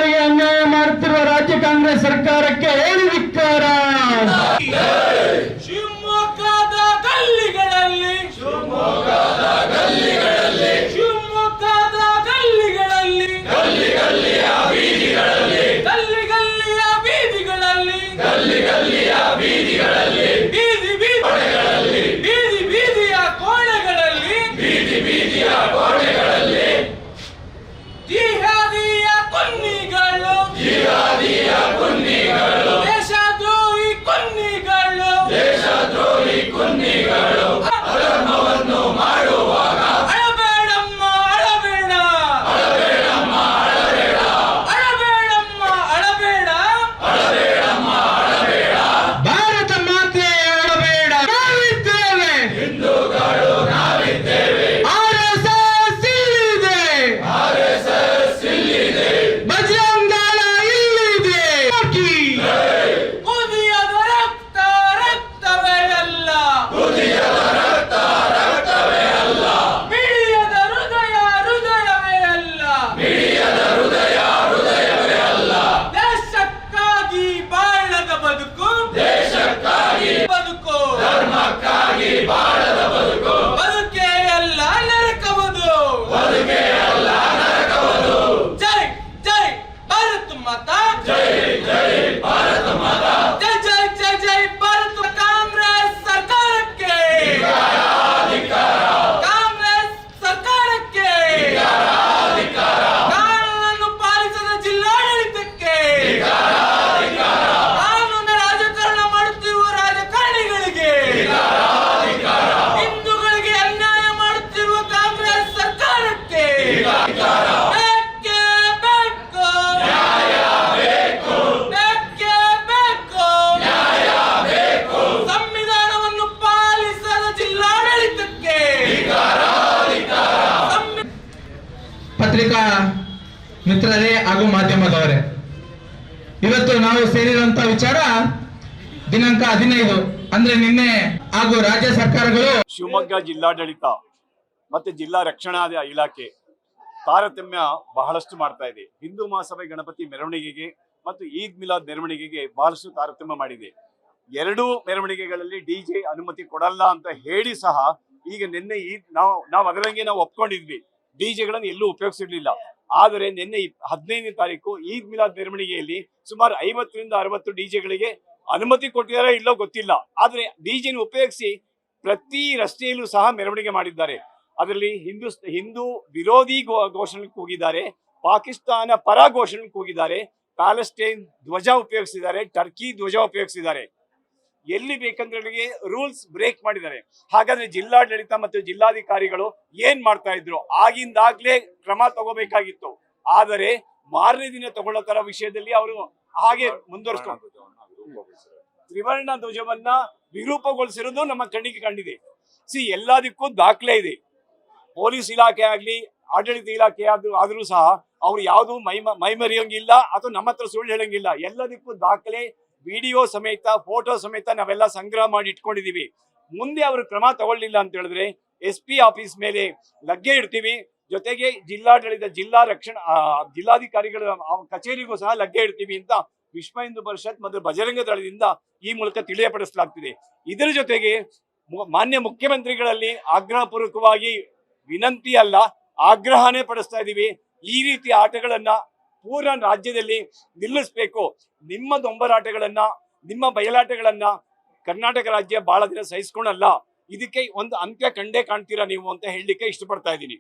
ರೈತರಿಗೆ ಅನ್ಯಾಯ ಮಾಡುತ್ತಿರುವ ರಾಜ್ಯ ಕಾಂಗ್ರೆಸ್ ಸರ್ಕಾರಕ್ಕೆ ಹೇಳಿ ಧಿಕ್ಕಾರ. ಶಿವಮೊಗ್ಗದ ಗಲ್ಲಿಗಳಲ್ಲಿ ಶಿವಮೊಗ್ಗದ ಗಲ್ಲಿಗಳಲ್ಲಿ ಗಲ್ಲಿ ಗಲ್ಲಿಯ ಬೀದಿಗಳಲ್ಲಿ ಬೀದಿ ಬೀದಿಯ ಕೋಣೆಗಳಲ್ಲಿ ಜಿಹಾದಿಯ ಕೊನ್ನಿಗಳು ದೇಶದ್ರೋಹಿ ಕೊನ್ನಿಗಳು ಅಧರ್ಮವನ್ನು ಮಾಡುವಾಗ ಅಳಬೇಡಮ್ಮ ಭಾರತ ಮಾತೆ ಅಳಬೇಡ, ನಾವಿದ್ದೇವೆ, ಹಿಂದೂಗಳು ನಾವಿದ್ದೇವೆ, RSS ಇಲ್ಲಿದೆ, ಬಜರಂಗ ದಳ ಇಲ್ಲಿದೆ. ಕುದಿಯದ ರಕ್ತವೇ ಅಲ್ಲ, ಮಿಡಿಯದ ಹೃದಯವೇ ಅಲ್ಲ, ದೇಶಕ್ಕಾಗಿ ಬಾಳದ ಬದುಕು, ಧರ್ಮಕ್ಕಾಗಿ ಬಾಳದ ಬದುಕು, ಬದುಕೇ ಅಲ್ಲ ನರಕವುದು. ಜೈ ಜೈ ಭಾರತ ಮಾತಾ, ಜೈ ಭಾರತ ಮಾತಾ, ಜೈ ಭಾರತ. ಕಾಂಗ್ರೆಸ್ ಸರ್ಕಾರಕ್ಕೆ, ಕಾನೂನನ್ನು ಪಾಲಿಸದ ಜಿಲ್ಲಾಡಳಿತಕ್ಕೆ, ಕಾನೂನು ರಾಜಕಾರಣ ಮಾಡುತ್ತಿರುವ ರಾಜಕಾರಣಿಗಳಿಗೆ, ಹಿಂದೂಗಳಿಗೆ ಅನ್ಯಾಯ ಮಾಡುತ್ತಿರುವ ಕಾಂಗ್ರೆಸ್ ಸರ್ಕಾರಕ್ಕೆ ಬೇಕೇ ಬೇಕು. ಸಂವಿಧಾನವನ್ನು ಪಾಲಿಸದ ಜಿಲ್ಲಾಡಳಿತಕ್ಕೆ. ಪತ್ರಿಕಾ ಮಿತ್ರರೇ ಹಾಗೂ ಮಾಧ್ಯಮದವರೇ, ಇವತ್ತು ನಾವು ಸೇರಿರುವಂತಹ ವಿಚಾರ ದಿನಾಂಕ 15 ಅಂದ್ರೆ ನಿನ್ನೆ ಹಾಗೂ ರಾಜ್ಯ ಸರ್ಕಾರಗಳು ಶಿವಮೊಗ್ಗ ಜಿಲ್ಲಾಡಳಿತ ಮತ್ತೆ ಜಿಲ್ಲಾ ರಕ್ಷಣಾ ಇಲಾಖೆ ತಾರತಮ್ಯ ಬಹಳಷ್ಟು ಮಾಡ್ತಾ ಇದೆ. ಹಿಂದೂ ಮಹಾಸಭೆ ಗಣಪತಿ ಮೆರವಣಿಗೆಗೆ ಮತ್ತು ಈದ್ ಮಿಲಾದ್ ಮೆರವಣಿಗೆಗೆ ಬಹಳಷ್ಟು ತಾರತಮ್ಯ ಮಾಡಿದೆ. ಎರಡೂ ಮೆರವಣಿಗೆಗಳಲ್ಲಿ ಡಿಜೆ ಅನುಮತಿ ಕೊಡಲ್ಲ ಅಂತ ಹೇಳಿ ಸಹ ಈಗ ನಿನ್ನೆ ನಾವು ಅದರಂಗೆ ನಾವು ಒಪ್ಕೊಂಡಿದ್ವಿ, ಡಿಜೆಗಳನ್ನು ಎಲ್ಲೂ ಉಪಯೋಗಿಸಿರ್ಲಿಲ್ಲ. ಆದರೆ ನಿನ್ನೆ 15ನೇ ತಾರೀಕು ಈದ್ ಮಿಲಾದ್ ಮೆರವಣಿಗೆಯಲ್ಲಿ ಸುಮಾರು 50ರಿಂದ 60 ಡಿಜೆಗಳಿಗೆ ಅನುಮತಿ ಕೊಟ್ಟಿದಾರೋ ಇಲ್ಲೋ ಗೊತ್ತಿಲ್ಲ. ಆದ್ರೆ ಡಿಜೆನ ಉಪಯೋಗಿಸಿ ಪ್ರತಿ ರಸ್ತೆಯಲ್ಲೂ ಸಹ ಮೆರವಣಿಗೆ ಮಾಡಿದ್ದಾರೆ. ಅದರಲ್ಲಿ ಹಿಂದೂ ವಿರೋಧಿ ಘೋಷಣೆ ಕೂಗಿದ್ದಾರೆ, ಪಾಕಿಸ್ತಾನ ಪರ ಘೋಷಣೆ ಕೂಗಿದ್ದಾರೆ, ಪ್ಯಾಲೆಸ್ಟೈನ್ ಧ್ವಜ ಉಪಯೋಗಿಸಿದ್ದಾರೆ, ಟರ್ಕಿ ಧ್ವಜ ಉಪಯೋಗಿಸಿದ್ದಾರೆ. ಎಲ್ಲಿ ಬೇಕಂದ್ರೆ ರೂಲ್ಸ್ ಬ್ರೇಕ್ ಮಾಡಿದ್ದಾರೆ. ಹಾಗಾದ್ರೆ ಜಿಲ್ಲಾಡಳಿತ ಮತ್ತು ಜಿಲ್ಲಾಧಿಕಾರಿಗಳು ಏನ್ ಮಾಡ್ತಾ ಇದ್ರು? ಆಗಿಂದಾಗ್ಲೇ ಕ್ರಮ ತಗೋಬೇಕಾಗಿತ್ತು. ಆದರೆ ಮಾರನೇ ದಿನ ತಗೊಳ್ಳೋ ತರ ವಿಷಯದಲ್ಲಿ ಅವರು ಹಾಗೆ ಮುಂದುವರಿಸ್ಕೊಂಡು ತ್ರಿವರ್ಣ ಧ್ವಜವನ್ನ ವಿರೂಪಗೊಳಿಸಿರೋದು ನಮ್ಮ ಕಣ್ಣಿಗೆ ಕಂಡಿದೆ. ಎಲ್ಲದಕ್ಕೂ ದಾಖಲೆ ಇದೆ. ಪೊಲೀಸ್ ಇಲಾಖೆ ಆಗ್ಲಿ, ಆಡಳಿತ ಇಲಾಖೆ ಆದ್ರೂ ಸಹ ಅವ್ರು ಯಾವ್ದು ಮೈಮರೆಯೋಂಗಿಲ್ಲ ಅಥವಾ ನಮ್ಮ ಹತ್ರ ಸುಳ್ಳು ಹೇಳಂಗಿಲ್ಲ. ಎಲ್ಲದಕ್ಕೂ ದಾಖಲೆ, ವಿಡಿಯೋ ಸಮೇತ, ಫೋಟೋ ಸಮೇತ ನಾವೆಲ್ಲ ಸಂಗ್ರಹ ಮಾಡಿ ಇಟ್ಕೊಂಡಿದೀವಿ. ಮುಂದೆ ಅವರು ಕ್ರಮ ತಗೊಳ್ಳಿಲ್ಲ ಅಂತ ಹೇಳಿದ್ರೆ SP ಆಫೀಸ್ ಮೇಲೆ ಲಗ್ಗೆ ಇಡ್ತೀವಿ. ಜೊತೆಗೆ ಜಿಲ್ಲಾಡಳಿತ ಜಿಲ್ಲಾಧಿಕಾರಿಗಳ ಕಚೇರಿಗೂ ಸಹ ಲಗ್ಗೆ ಇಡ್ತೀವಿ ಅಂತ ವಿಶ್ವ ಹಿಂದೂ ಪರಿಷತ್ ಮತ್ತು ಬಜರಂಗ ದಳದಿಂದ ಈ ಮೂಲಕ ತಿಳಿಯಪಡಿಸಲಾಗ್ತಿದೆ. ಇದರ ಜೊತೆಗೆ ಮಾನ್ಯ ಮುಖ್ಯಮಂತ್ರಿಗಳಲ್ಲಿ ಆಗ್ರಹಪೂರ್ವಕವಾಗಿ ವಿನಂತಿ ಅಲ್ಲ, ಆಗ್ರಹನೇ ಪಡಿಸ್ತಾ ಇದೀವಿ. ಈ ರೀತಿ ಆಟಗಳನ್ನ ಪೂರ್ಣ ರಾಜ್ಯದಲ್ಲಿ ನಿಲ್ಲಿಸಬೇಕು. ನಿಮ್ಮ ದೊಂಬರಾಟಗಳನ್ನ, ನಿಮ್ಮ ಬಯಲಾಟಗಳನ್ನ ಕರ್ನಾಟಕ ರಾಜ್ಯ ಬಹಳ ದಿನ ಸಹಿಸ್ಕೊಳಲ್ಲ. ಇದಕ್ಕೆ ಒಂದು ಅಂತ್ಯ ಕಂಡೇ ಕಾಣ್ತೀರಾ ನೀವು ಅಂತ ಹೇಳಲಿಕ್ಕೆ ಇಷ್ಟಪಡ್ತಾ ಇದ್ದೀನಿ.